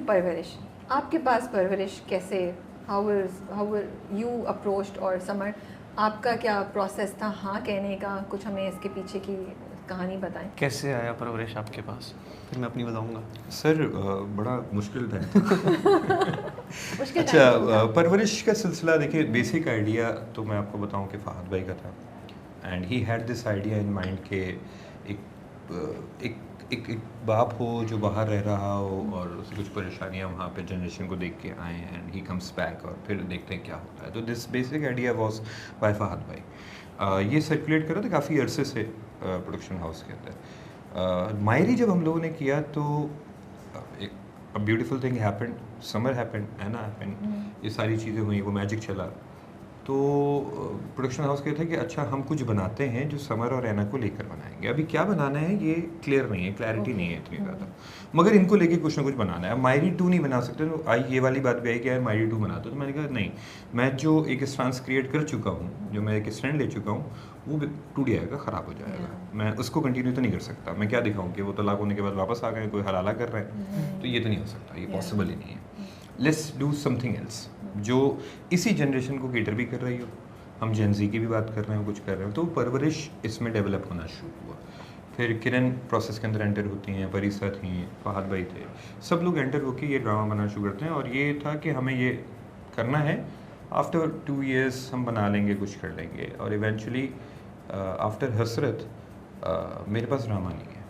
परवरिश, आपके पास परवरिश कैसे, हाउ यू अप्रोच्ड, और समर आपका क्या प्रोसेस था हाँ कहने का, कुछ हमें इसके पीछे की कहानी बताएं। कैसे आया परवरिश आपके पास, फिर मैं अपनी बताऊंगा। सर बड़ा मुश्किल टाइम मुश्किल अच्छा, टाइम था। परवरिश का सिलसिला देखिए, बेसिक आइडिया तो मैं आपको बताऊं कि फ़हद भाई का था, and he had this idea in mind के एक बाप हो जो बाहर रह रहा हो और उसे कुछ परेशानियां वहाँ पे जनरेशन को देख के आए, एंड ही कम्स बैक और फिर देखते हैं क्या होता है। तो this basic idea was by Fahd भाई। ये सर्कुलेट कर रहा था काफ़ी अरसे से प्रोडक्शन हाउस के अंदर। मायरी जब हम लोगों ने किया तो एक beautiful thing happened, Samar happened, Ana happened, ये सारी चीज़ें हुई, वो मैजिक चला। तो प्रोडक्शन हाउस कहता है कि अच्छा हम कुछ बनाते हैं जो समर और एना को लेकर बनाएंगे। अभी क्या बनाना है ये क्लियर नहीं है, क्लैरिटी नहीं है इतनी ज़्यादा, मगर इनको लेके कुछ ना कुछ बनाना है। अब मायरी 2 नहीं बना सकते, तो आई ये वाली बात भी आई कि यार मायरी 2 बना दो। तो मैंने कहा नहीं, मैं जो एक स्टांस क्रिएट कर चुका हूँ, जो मैं एक स्टैंड ले चुका हूँ, वो टूट जाएगा, ख़राब हो जाएगा। मैं उसको कंटिन्यू तो नहीं कर सकता। मैं क्या दिखाऊँ कि वो तलाक होने के बाद वापस आ गए, कोई हलाला कर रहे हैं, तो ये तो नहीं हो सकता, ये पॉसिबल ही नहीं है। लेट्स डू समथिंग एल्स जो इसी जनरेशन को केटर भी कर रही हो। हम जेनजी की भी बात कर रहे हैं, कुछ कर रहे हो, तो परवरिश इसमें डेवलप होना शुरू हुआ। फिर किरण प्रोसेस के अंदर एंटर होती हैं, परिसा थी, फहद भाई थे, सब लोग एंटर होकर ये ड्रामा बनाना शुरू करते हैं। और ये था कि हमें ये करना है, आफ्टर 2 years हम बना लेंगे, कुछ कर लेंगे। और इवेंचुअली आफ्टर हसरत मेरे पास ड्रामा नहीं है,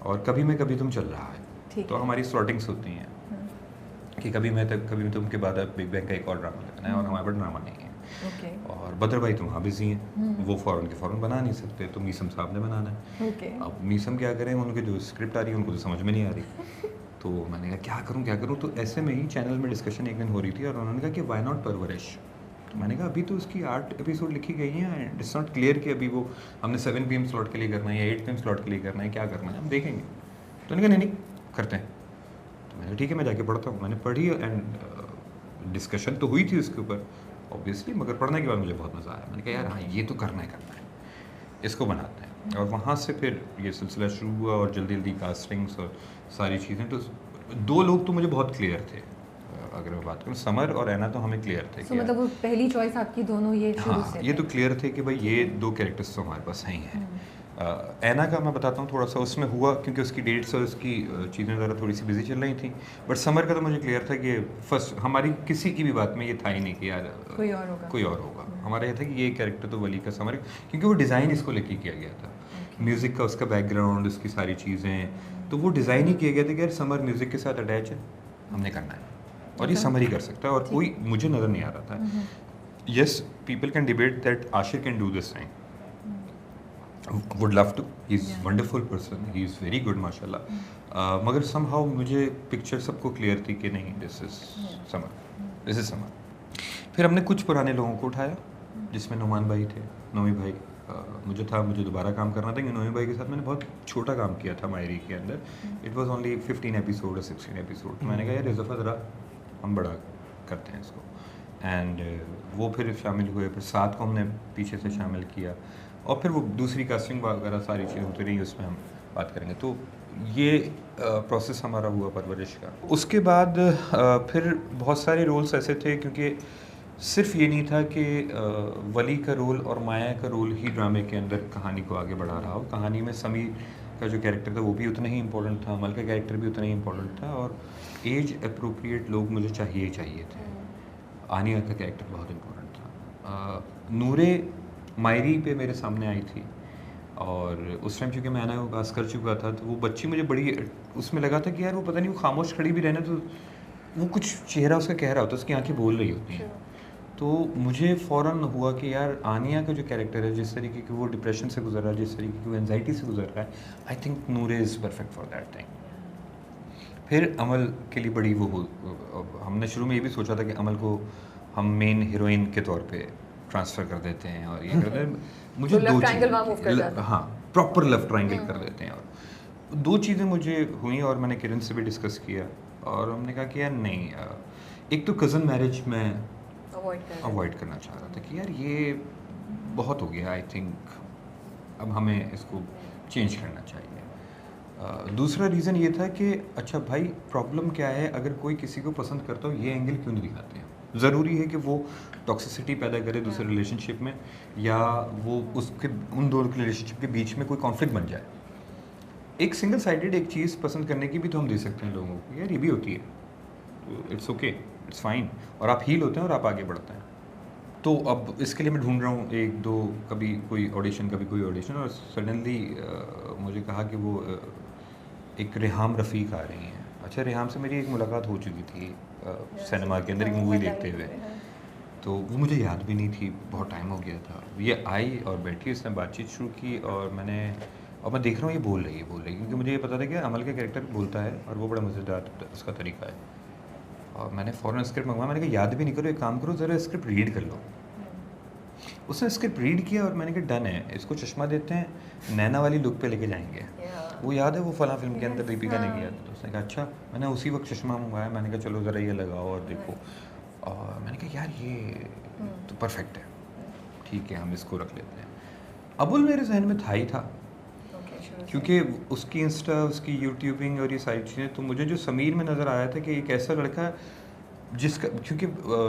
और कभी मैं कभी तुम चल रहा है, तो हमारी स्लॉटिंग्स होती हैं कि कभी मैं तक कभी तुम के बाद बिग बैंग का एक और ड्रामा लगाना है, और हमारे पास ड्रामा नहीं है। और बदर भाई तो वहाँ बिजी हैं, वो फ़ौरन के फ़ौरन बना नहीं सकते, तो मीसम साहब ने बनाना है। अब मीसम क्या करें, उनकी जो स्क्रिप्ट आ रही है उनको तो समझ में नहीं आ रही। तो मैंने कहा क्या करूँ। तो ऐसे में ही चैनल में डिस्कशन एक दिन हो रही थी, और उन्होंने कहा कि वाई नॉट परवरिश। तो मैंने कहा अभी तो उसकी 8 एपिसोड लिखी गई हैं, एंड इट्स नॉट क्लियर कि अभी वो हमने 7 PM स्लॉट के लिए करना है या 8 PM स्लॉट के लिए करना है, क्या करना है हम देखेंगे। तो उन्होंने कहा नहीं करते हैं। तो मैंने ठीक है, मैं जाके पढ़ता हूँ। मैंने पढ़ी, एंड डिस्कशन तो हुई थी उसके ऊपर ऑब्वियसली, मगर पढ़ने के बाद मुझे बहुत मज़ा आया। मैंने कहा यार हाँ, ये तो करना है, इसको बनाते हैं। और वहाँ से फिर ये सिलसिला शुरू हुआ, और जल्दी जल्दी कास्टिंग्स और सारी चीज़ें। तो 2 लोग तो मुझे बहुत क्लियर थे, अगर मैं बात करूँ, समर और एना तो हमें क्लियर थे। मतलब वो पहली चॉइस आपकी दोनों ये शुरू से? ये तो क्लियर थे कि भाई ये 2 कैरेक्टर्स तो हमारे पास हैं। एना का मैं बताता हूँ, थोड़ा सा उसमें हुआ क्योंकि उसकी डेट्स और उसकी चीज़ें ज़रा थोड़ी सी बिजी चल रही थी। बट समर का तो मुझे क्लियर था कि फर्स्ट हमारी किसी की भी बात में ये था ही नहीं कि यार कोई और होगा। हमारा ये था कि ये कैरेक्टर तो वली का समर, क्योंकि वो डिज़ाइन इसको लेके किया गया था, म्यूज़िक का उसका बैकग्राउंड, उसकी सारी चीज़ें, तो वो डिज़ाइन ही किया गया था कि यार समर म्यूज़िक के साथ अटैच है, हमने करना है, और ये समर ही कर सकता है। और कोई मुझे नज़र नहीं आ रहा था। Yes, people can debate that Ashir can do this thing, would love to, he's wonderful person, he is very good माशाल्लाह, मगर somehow मुझे पिक्चर सबको क्लियर थी कि नहीं, दिस इज समर। फिर हमने कुछ पुराने लोगों को उठाया, जिसमें नुमान भाई थे, नोमी भाई, मुझे दोबारा काम करना था, क्योंकि नोमी भाई के साथ मैंने बहुत छोटा काम किया था मायरी के अंदर। इट वाज ओनली 15 एपिसोड और 16 एपिसोड। मैंने कहा यार इज़ाफ़ा ज़रा हम बड़ा करते हैं इसको, एंड वो फिर शामिल हुए। फिर 7 को हमने पीछे से शामिल किया, और फिर वो दूसरी कास्टिंग वगैरह सारी चीज़ें होती रही, उसमें हम बात करेंगे। तो ये प्रोसेस हमारा हुआ परवरिश का। उसके बाद फिर बहुत सारे रोल्स ऐसे थे, क्योंकि सिर्फ ये नहीं था कि वली का रोल और माया का रोल ही ड्रामे के अंदर कहानी को आगे बढ़ा रहा हो। कहानी में समीर का जो कैरेक्टर था वो भी उतना ही इम्पोर्टेंट था, अमल का कैरेक्टर भी उतना ही इम्पोर्टेंट था, और एज अप्रोप्रिएट लोग मुझे चाहिए थे। आनिया का कैरेक्टर बहुत इम्पोर्टेंट था। नूरे मायरी पे मेरे सामने आई थी, और उस टाइम चूँकि मैं आना को कास्ट कर चुका था, तो वो बच्ची मुझे बड़ी उसमें लगा था कि यार वो पता नहीं, वो खामोश खड़ी भी रहना, तो वो कुछ चेहरा उसका कह रहा होता है, उसकी आंखें बोल रही होती हैं। तो मुझे फ़ौरन हुआ कि यार आनिया का जो कैरेक्टर है, जिस तरीके की वो डिप्रेशन से गुजर रहा है, जिस तरीके की वो एनजाइटी से गुजर रहा है, I think Noore is perfect for that thing. फिर अमल के लिए बड़ी वो हमने शुरू में ये भी सोचा था कि अमल को हम मेन हीरोइन के तौर पे ट्रांसफ़र कर देते हैं, और ये करते हैं। मुझे तो 2 चीज़ें, हाँ, प्रॉपर लव ट्रायंगल कर देते हैं। और 2 चीज़ें मुझे हुई, और मैंने किरण से भी डिस्कस किया, और हमने कहा कि यार नहीं, एक तो कज़न मैरिज में अवॉइड करना चाह रहा था कि यार ये बहुत हो गया, आई थिंक अब हमें इसको चेंज करना चाहिए। दूसरा रीज़न ये था कि अच्छा भाई प्रॉब्लम क्या है, अगर कोई किसी को पसंद करता हो ये एंगल क्यों नहीं दिखाते हैं। ज़रूरी है कि वो टॉक्सिसिटी पैदा करे दूसरे रिलेशनशिप में, या वो उसके उन दोनों के रिलेशनशिप के बीच में कोई कॉन्फ्लिक्ट बन जाए। एक सिंगल साइडेड एक चीज़ पसंद करने की भी तो हम दे सकते हैं लोगों को, यार ये भी होती है, तो इट्स ओके, इट्स फाइन, और आप हील होते हैं और आप आगे बढ़ते हैं। तो अब इसके लिए मैं ढूंढ रहा हूँ एक दो, कभी कोई ऑडिशन कभी कोई ऑडिशन, और सडनली मुझे कहा कि वो एक रेहाम रफ़ीक आ रही हैं। अच्छा, रेहाम से मेरी एक मुलाकात हो चुकी थी सिनेमा के अंदर एक मूवी देखते हुए, तो वो मुझे याद भी नहीं थी, बहुत टाइम हो गया था। ये आई और बैठी, उसने बातचीत शुरू की, और मैं देख रहा हूँ ये बोल रही है क्योंकि मुझे ये पता था कि अमल का कैरेक्टर बोलता है और वो बड़ा मज़ेदार उसका तरीका है। और मैंने फ़ौरन स्क्रिप्ट मंगवाया, मैंने कहा याद भी नहीं करो, एक काम करो ज़रा स्क्रिप्ट रीड कर लो। उसने स्क्रिप्ट रीड किया और मैंने कहा डन है, इसको चश्मा देते हैं, नैना वाली लुक पे लेके जाएंगे। वो याद है वो फला फिल्म के अंदर दीपिका ने किया था, तो उसने कहा अच्छा। मैंने उसी वक्त चश्मा मंगवाया, मैंने कहा चलो ज़रा ये लगाओ और देखो, और मैंने कहा यार ये तो परफेक्ट है, ठीक है हम इसको रख लेते हैं। अबुल मेरे जहन में था ही था, क्योंकि उसकी इंस्टा, उसकी यूट्यूबिंग और ये सारी चीज़ें, तो मुझे जो समीर में नज़र आया था कि एक ऐसा लड़का जिसका, क्योंकि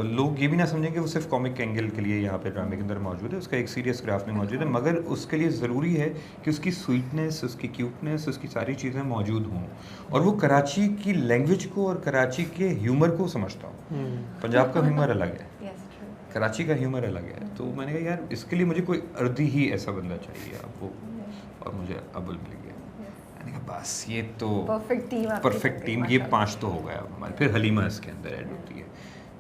लोग ये भी ना समझें कि वो सिर्फ कॉमिक एंगल के लिए यहाँ पे ड्रामे के अंदर मौजूद है, उसका एक सीरियस क्राफ्ट में मौजूद है, मगर उसके लिए ज़रूरी है कि उसकी स्वीटनेस, उसकी क्यूटनेस, उसकी सारी चीज़ें मौजूद हों, और वो कराची की लैंग्वेज को और कराची के ह्यूमर को समझता हो। पंजाब का ह्यूमर अलग है, कराची का ह्यूमर अलग है, तो मैंने कहा यार इसके लिए मुझे कोई अर्दी ही ऐसा बंदा चाहिए आपको, और मुझे अबुल मिल गया। मैंने कहा बस ये तो परफेक्ट टीम, ये 5 तो हो गया हमारे। फिर हलीमा इसके अंदर ऐड होती है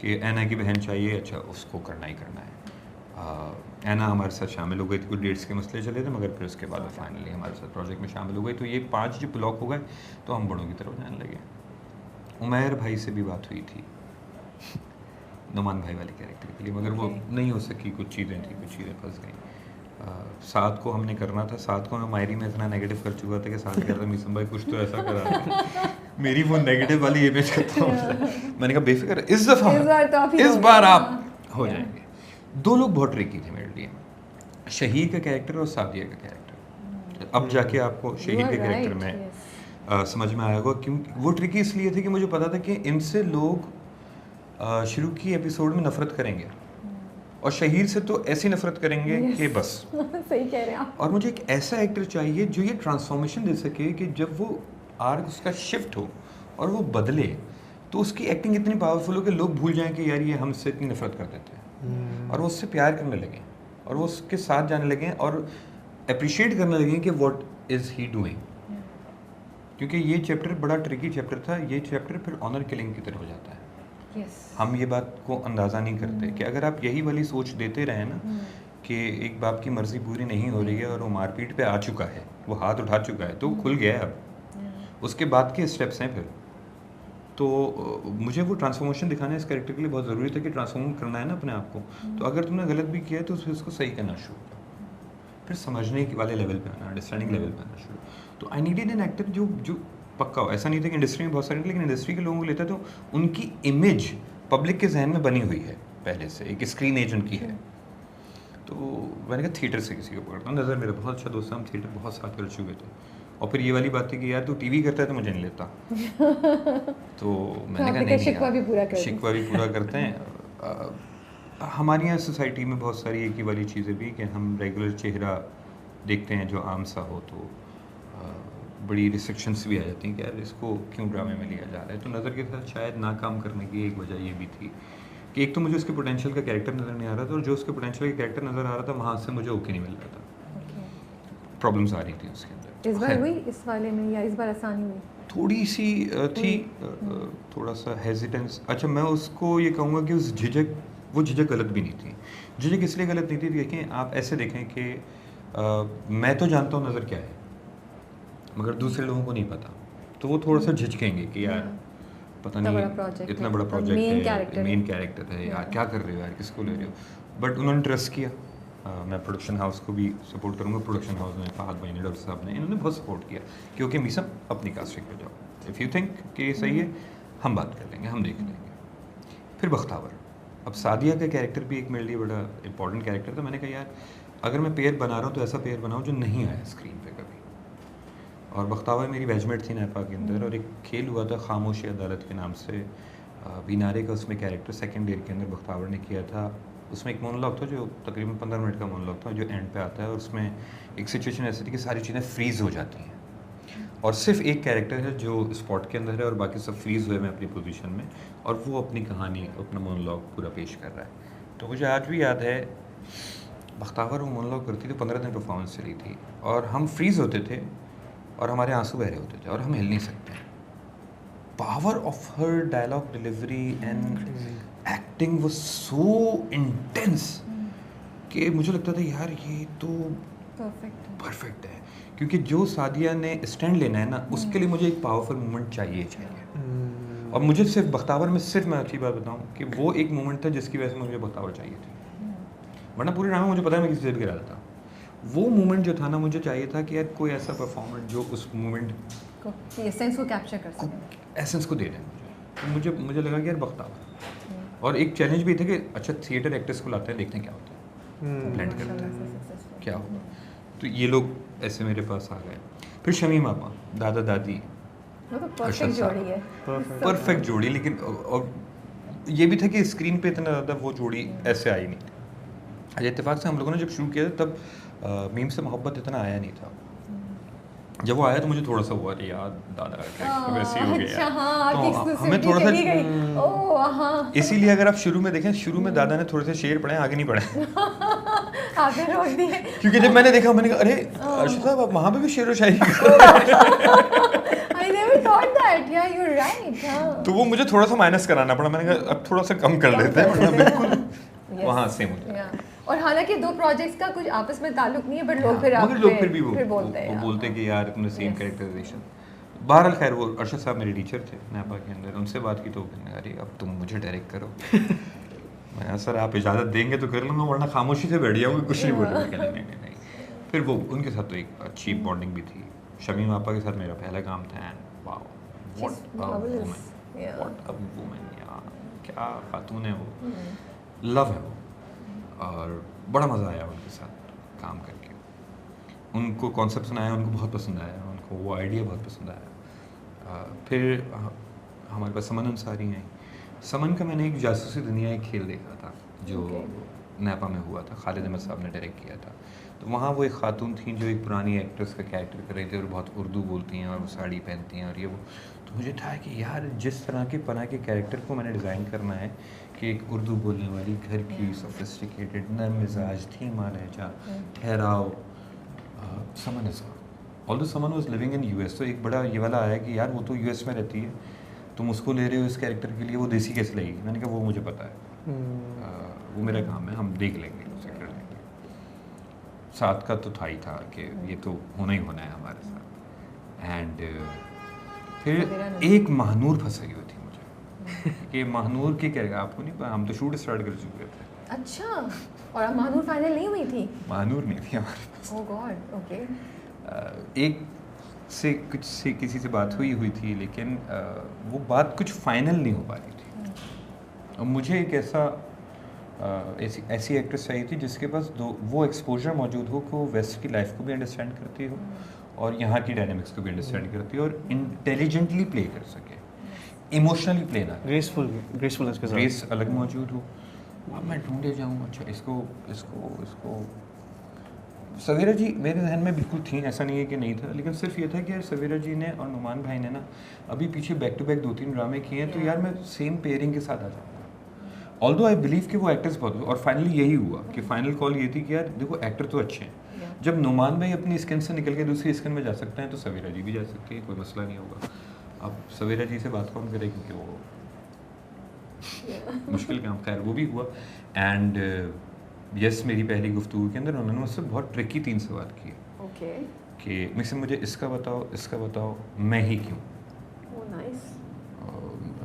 कि ऐना की बहन चाहिए, अच्छा उसको करना ही करना है। ऐना हमारे साथ शामिल हो गई थी, कुछ डेट्स के मसले चले थे, मगर फिर उसके बाद फाइनली हमारे साथ प्रोजेक्ट में शामिल हो गई। तो ये 5 जो ब्लॉक हो गए तो हम बड़ों की तरफ जाने लगे। उमैर भाई से भी बात हुई थी नुमान भाई वाले कैरेक्टर के लिए, मगर वो नहीं हो सकी, कुछ चीज़ें थी, कुछ चीज़ें फंस गई। साथ को हमने करना था, साथ को मैं मायरी में इतना नेगेटिव कर चुका था कि साथ कहता था मीसम भाई कुछ तो ऐसा करा मेरी वो नेगेटिव वाली इमेज खत्म हो जाए। मैंने कहा बेफिक्र इस बार आप हो जाएंगे। 2 लोग बहुत ट्रिकी थे मेरे लिए, शहीद का कैरेक्टर और सादिया का कैरेक्टर। अब जाके आपको शहीद के कैरेक्टर में समझ में आएगा क्यों वो ट्रिकी इसलिए थे कि मुझे पता था कि इनसे लोग शुरू की एपिसोड में नफरत करेंगे, और शहीद से तो ऐसी नफरत करेंगे कि बस सही कह रहे हैं आप। और मुझे एक ऐसा एक्टर चाहिए जो ये ट्रांसफॉर्मेशन दे सके कि जब वो आर्क उसका शिफ्ट हो और वो बदले, तो उसकी एक्टिंग इतनी पावरफुल हो कि लोग भूल जाएं कि यार ये हमसे इतनी नफरत कर देते हैं, और वो उससे प्यार करने लगें, और वो उसके साथ जाने लगें, और अप्रिशिएट करने लगें कि व्हाट इज़ ही डूइंग। क्योंकि ये चैप्टर बड़ा ट्रिकी चैप्टर था, ये चैप्टर फिर ऑनर किलिंग की तरफ हो जाता है। हम ये बात को अंदाज़ा नहीं करते कि अगर आप यही वाली सोच देते रहे ना कि एक बाप की मर्ज़ी पूरी नहीं हो रही है और वो मारपीट पे आ चुका है, वो हाथ उठा चुका है, तो खुल गया है, अब उसके बाद के स्टेप्स हैं फिर। तो मुझे वो ट्रांसफॉर्मेशन दिखाना इस कैरेक्टर के लिए बहुत ज़रूरी था कि ट्रांसफॉर्म करना है ना अपने आप को, तो अगर तुमने गलत भी किया है तो उसको सही करना शुरू करो, फिर समझने वाले लेवल पे आना, अंडरस्टैंडिंग लेवल पे आना शुरू। तो आई नीडेड एन एक्टर जो पक्का हो। ऐसा नहीं था कि इंडस्ट्री में बहुत सारे, लेकिन इंडस्ट्री के लोगों को लेता तो उनकी इमेज पब्लिक के जहन में बनी हुई है पहले से, एक स्क्रीन एज उनकी है। तो मैंने कहा थिएटर से किसी को पकड़ता हूँ। नज़र मेरा बहुत अच्छा दोस्त है, हम थिएटर बहुत साथ कर चुके थे, और फिर ये वाली बात थी कि यार तू टीवी करता है तो मुझे नहीं लेता। तो मैंने कहा नहीं, शिकवा भी पूरा करते हैं। हमारे यहाँ सोसाइटी में बहुत सारी एक ही वाली चीज़ें भी कि हम रेगुलर चेहरा देखते हैं जो आम सा हो, तो बड़ी रिस्ट्रिक्शंस भी आ जाती हैं कि यार इसको क्यों ड्रामे में लिया जा रहा है। तो नज़र के साथ शायद नाकाम करने की एक वजह ये भी थी कि एक तो मुझे उसके पोटेंशियल का कैरेक्टर नज़र नहीं आ रहा था, और जो उसके पोटेंशियल का कैरेक्टर नज़र आ रहा था वहाँ से मुझे ओके नहीं मिल रहा था, प्रॉब्लम्स आ रही थी उसके अंदर। इस बार हुई इस वाले में, या इस बार आसानी हुई? थोड़ी सी थी, थोड़ा सा हेजिटेंस। अच्छा, मैं उसको ये कहूँगा कि उस वो झिझक गलत भी नहीं थी। झिझक इसलिए गलत नहीं थी, देखें आप ऐसे देखें कि मैं तो जानता हूँ नज़र क्या है, मगर दूसरे लोगों को नहीं पता, तो वो थोड़ा सा झिझकेंगे कि यार पता नहीं इतना बड़ा प्रोजेक्ट है, मेन कैरेक्टर है यार, क्या कर रहे हो यार, किसको ले रहे हो। बट उन्होंने ट्रस्ट किया। मैं प्रोडक्शन हाउस को भी सपोर्ट करूँगा। प्रोडक्शन हाउस में फहद भाई ने, डॉक्टर साहब ने, इन्होंने बहुत सपोर्ट किया, क्योंकि मीसम अपनी कास्टिंग पे जाओ, इफ़ यू थिंक कि ये सही है हम बात कर लेंगे, हम देख लेंगे। फिर बख्तावर, अब सादिया का कैरेक्टर भी एक मेरे लिए बड़ा इंपॉर्टेंट कैरेक्टर था। मैंने कहा यार अगर मैं पेयर बना रहा हूँ तो ऐसा पेयर बनाऊँ जो नहीं आया स्क्रीन पे कभी, और बख्तावर मेरी बैचमेट थी नैपा के अंदर, और एक खेल हुआ था खामोशी अदालत के नाम से, बीनारे का उसमें कैरेक्टर सेकंड ईयर के अंदर बख्तावर ने किया था। उसमें एक मोनोलॉग था जो तकरीबन 15 मिनट का मोनोलॉग था जो एंड पे आता है, और उसमें एक सिचुएशन ऐसी थी कि सारी चीज़ें फ्रीज़ हो जाती हैं और सिर्फ एक कैरेक्टर है जो स्पॉट के अंदर है और बाकी सब फ्रीज़ हुए में अपनी पोजीशन में, और वो अपनी कहानी अपना मोनोलॉग पूरा पेश कर रहा है। तो मुझे आज भी याद है बख्तावर वो मोनोलॉग करती थी, 15 दिन परफॉर्मेंस चली थी, और हम फ्रीज़ होते थे और हमारे आंसू बह रहे होते थे और हम हिल नहीं सकते। Power of her dialogue delivery and acting was so intense कि मुझे लगता था यार ये तो परफेक्ट है, क्योंकि जो सादिया ने स्टैंड लेना है ना उसके लिए मुझे एक पावरफुल मोमेंट चाहिए। और मुझे सिर्फ बख्तावर में सिर्फ मैं अच्छी बात बताऊं कि वो एक मोमेंट था जिसकी वजह से मुझे बख्तावर चाहिए थी, वरना पूरे ड्रामा मुझे पता है मैं किसी से भी गिरा था। वो मोमेंट जो था ना मुझे चाहिए था कि यार कोई ऐसा परफॉर्मर जो उस मोमेंट एसेंस को कैप्चर कर सके, एसेंस को दे दें मुझे। तो मुझे लगा कि यार बख्तावर, और एक चैलेंज भी था कि अच्छा थिएटर एक्टर्स को लाते हैं, देखते हैं क्या होता है, ब्लेंड करते हैं क्या होगा। तो ये लोग ऐसे मेरे पास आ गए। फिर शमीम आपा, दादा दादी, परफेक्ट जोड़ी है, परफेक्ट जोड़ी। लेकिन और ये भी था कि स्क्रीन पे इतना ज़्यादा वो जोड़ी ऐसे आई नहीं। आज इत्तेफाक से हम लोगों ने जब शुरू किया तब मीम से मोहब्बत इतना आया नहीं था। जब वो आया तो मुझे थोड़ा सा हुआ कि यार दादा का वैसे ही हो गया। अच्छा, हाँ, तो हमें थोड़ा सा इसीलिए अगर आप शुरू में देखें, शुरू में दादा ने थोड़े से शेर पढ़े, आगे नहीं पढ़े आगे रोक दिए, क्योंकि जब मैंने देखा मैंने कहा अरे अर्शद साहब आप वहाँ पे भी शेर व शायरी I never thought that. Yeah, you're right. हाँ. तो वो मुझे थोड़ा सा माइनस कराना पड़ा। मैंने कहा अब थोड़ा सा कम कर लेते हैं, वरना बिल्कुल वहाँ सेम हो जाए। और हालांकि दो प्रोजेक्ट्स का कुछ आपस में ताल्लुक नहीं है, बट लोग फिर मगर लोग फिर भी वो बोलते हैं, वो बोलते कि यार तुमने सेम कैरेक्टराइजेशन। बहरहाल खैर वो अरशद साहब मेरे टीचर थे नैपा के अंदर, उनसे बात की तो कहने अरे अब तुम मुझे डायरेक्ट करो मैं सर आप इजाज़त देंगे तो कर लूँगा, वरना खामोशी से बैठ जाऊँगा, कुछ नहीं बोलूँगा। नहीं। फिर वो उनके साथ तो एक अच्छी बॉन्डिंग भी थी। शमीम आपा के साथ मेरा पहला काम था, and wow what a woman, यार क्या खातून है वो, लव है वो, और बड़ा मज़ा आया उनके साथ काम करके। उनको कॉन्सेप्ट सुनाया, उनको बहुत पसंद आया, उनको वो आइडिया बहुत पसंद आया। फिर हमारे पास समन अंसारी हैं। समन का मैंने एक जासूसी दुनिया एक खेल देखा था जो नैपा में हुआ था, खालिद अहमद साहब ने डायरेक्ट किया था। तो वहाँ वो एक खातून थी जो एक पुरानी एक्ट्रेस का कैरेक्टर कर रही थी और बहुत उर्दू बोलती हैं और वो साड़ी पहनती हैं और ये वो। तो मुझे था कि यार जिस तरह के पना के कैरेक्टर को मैंने डिज़ाइन करना है कि एक उर्दू बोलने वाली घर की सोफिस्टिकेटेड नर्म मिजाज धीमा लहजा ठहराव समन ऐसा। Although summon was living in US, तो एक बड़ा ये वाला आया कि यार वो तो यूएस में रहती है, तुम उसको ले रहे हो इस कैरेक्टर के लिए, वो देसी कैसे लगेगी। मैंने कहा वो मुझे पता है, वो मेरा काम है, हम देख लेंगे उसे कर लेंगे। साथ का तो था ही था कि ये तो होना ही होना है हमारे साथ। एंड फिर एक महानूर फंस गई थी मुझे कि महानूर की कैरेक्टर आपको नहीं पता, हम तो शूट स्टार्ट कर चुके थे। अच्छा, और महानूर फाइनल नहीं हुई थी? महानूर नहीं थी हमारे पास। ओह गॉड, ओके। एक से कुछ से किसी से बात हुई थी, लेकिन वो बात कुछ फाइनल नहीं हो पा रही थी। और मुझे एक ऐसी एक्ट्रेस चाहिए थी जिसके पास वो एक्सपोजर मौजूद हो कि वो वेस्ट की लाइफ को भी अंडरस्टैंड करती हो और यहाँ की डायनेमिक्स को भी अंडरस्टैंड करती हो और इंटेलिजेंटली प्ले कर सके, इमोशनली प्ले ना, ग्रेस अलग मौजूद हो। अब मैं ढूंढे जाऊँ, अच्छा इसको सवेरा जी मेरे जहन में बिल्कुल थी, ऐसा नहीं है कि नहीं था, लेकिन सिर्फ ये था कि यार सवेरा जी ने और नुमान भाई ने ना अभी पीछे बैक टू बैक 2-3 ड्रामे किए हैं, तो यार मैं सेम पेयरिंग के साथ आ जाऊँगा। ऑल्दो आई बिलीव कि वो एक्टर्स बहुत, और फाइनली यही हुआ कि फाइनल कॉल ये थी कि यार देखो एक्टर तो अच्छे हैं, जब नुमान भाई अपनी स्किन से निकल के दूसरी स्किन में जा सकते हैं तो सवेरा जी भी जा सकती है, कोई मसला नहीं होगा। अब सवेरा जी से बात कौन करे, क्योंकि वो मुश्किल काम, खैर वो भी हुआ। एंड यस मेरी पहली गुफ्तगू के अंदर उन्होंने मुझसे बहुत ट्रिकी 3 सवाल किए कि मुझे इसका बताओ मैं ही क्यों।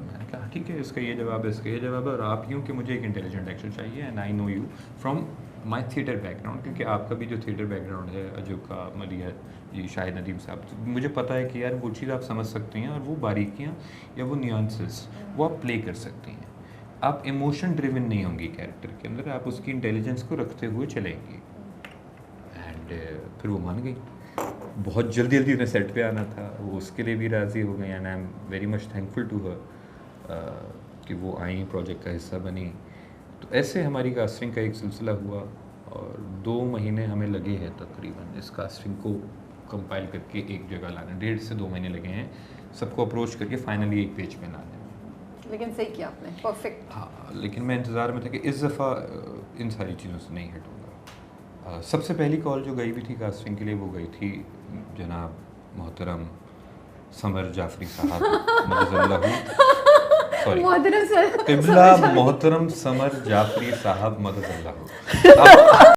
मैंने कहा ठीक है, इसका ये जवाब है, इसका ये जवाब है, और आप यूँ कि मुझे एक इंटेलिजेंट एक्टर चाहिए and I know you from my theatre background, क्योंकि आपका भी जो थिएटर बैकग्राउंड है, अजूब का मलिया जी, शाहिद नदीम साहब, तो मुझे पता है कि यार वो चीज़ आप समझ सकती हैं और वो बारीकियाँ या वो न्यूएंसेस वो आप प्ले कर सकती हैं। आप इमोशन ड्रिवन नहीं होंगी कैरेक्टर के अंदर, आप उसकी इंटेलिजेंस को रखते हुए चलेंगी। एंड फिर वो मान गई, बहुत जल्दी जल्दी उन्हें सेट पे आना था, वो उसके लिए भी राज़ी हो गई and I am very much thankful to her कि वो आई, प्रोजेक्ट का हिस्सा बनी। तो ऐसे हमारी कास्टिंग का एक सिलसिला हुआ और 2 महीने हमें लगे हैं तकरीबन इस कास्टिंग को कंपाइल करके एक जगह लाने, 1.5 से 2 महीने लगे हैं सबको अप्रोच करके फाइनली एक पेज पे लाने में। लेकिन सही किया आपने, परफेक्ट। हाँ, लेकिन मैं इंतज़ार में था कि इस दफ़ा इन सारी चीज़ों से नहीं हटूँगा। सबसे पहली कॉल जो गई भी थी कास्टिंग के लिए वो गई थी जनाब मोहतरम समर जाफरी साहब मदज़ल्लाहु, सॉरी मोहतरम सर, क़िबला मोहतरम समर जाफरी साहब मदज़ल्लाहु।